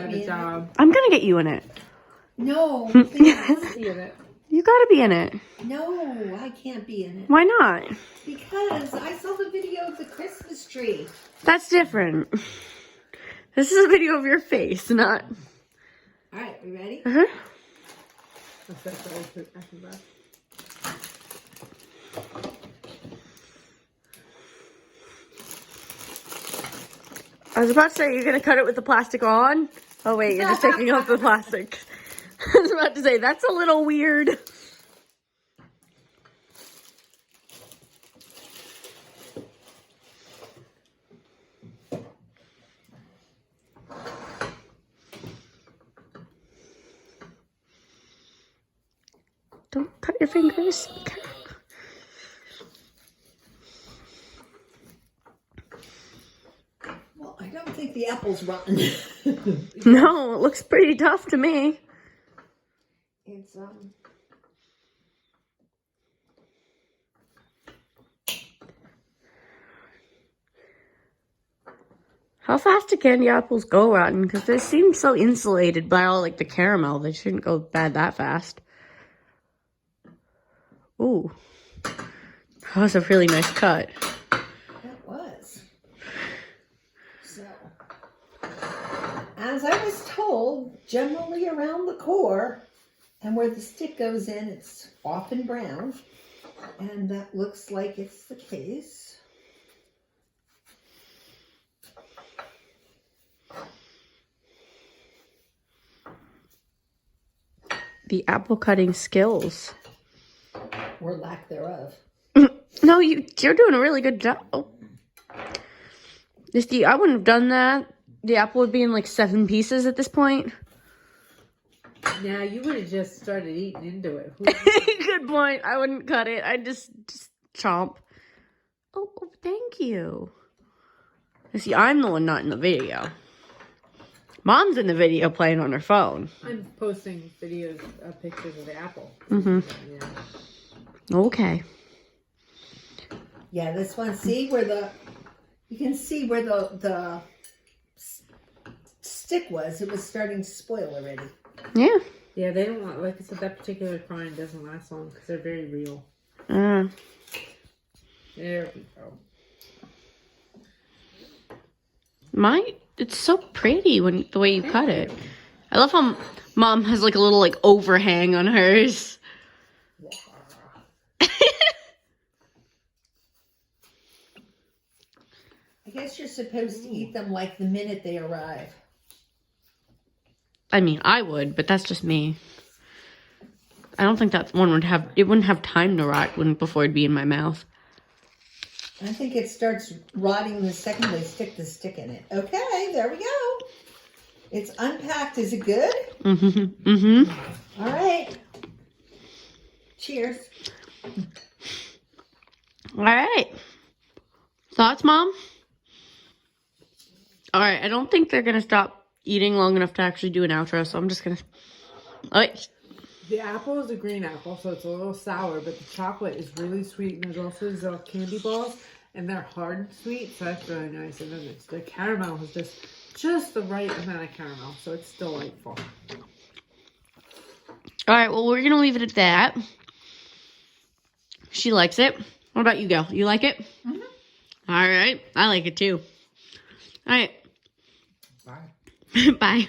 out of a job. I'm gonna get you in it. No, please. Be in it. You gotta be in it. No, I can't be in it. Why not? Because I saw the video of the Christmas tree. That's different. This is a video of your face, not. All right, we ready? Uh-huh. I was about to say, you're gonna cut it with the plastic on? Oh wait, you're just taking off the plastic. I was about to say, that's a little weird. Don't cut your fingers. Okay. Well, I don't think the apple's rotten. No, it looks pretty tough to me. It's How fast do candy apples go rotten? Because they seem so insulated by all like the caramel. They shouldn't go bad that fast. Ooh. That was a really nice cut. It was. So, as I was told, generally around the core and where the stick goes in, it's often brown. And that looks like it's the case. The apple cutting skills. Or lack thereof. No, you're doing a really good job. Oh. I wouldn't have done that. The apple would be in like 7 pieces at this point. Yeah, you would have just started eating into it. Good point. I wouldn't cut it. I'd just chomp. Oh, thank you. See, I'm the one not in the video. Mom's in the video playing on her phone. I'm posting videos, pictures of the apple. Mm-hmm. Yeah. Okay. Yeah, this one, see where you can see where the stick was. It was starting to spoil already. Yeah. Yeah, they don't want, like I said, that particular kind doesn't last long because they're very real. There we go. It's so pretty the way you cut it. I love how Mom has like a little like overhang on hers. I guess you're supposed to eat them like the minute they arrive. I mean, I would, but that's just me. I don't think that one wouldn't have time to rot before it'd be in my mouth. I think it starts rotting the second they stick the stick in it. Okay, there we go. It's unpacked. Is it good? Mm-hmm. Mm-hmm. All right. Cheers. All right. Thoughts, Mom? All right. I don't think they're going to stop eating long enough to actually do an outro, so I'm just going to... All right. The apple is a green apple, so it's a little sour, but the chocolate is really sweet, and there's also these little candy balls, and they're hard and sweet, so that's really nice. And then the caramel is just the right amount of caramel, so it's delightful. All right, well, we're going to leave it at that. She likes it. What about you, Gayle? You like it? Mm-hmm. All right. I like it, too. All right. Bye. Bye.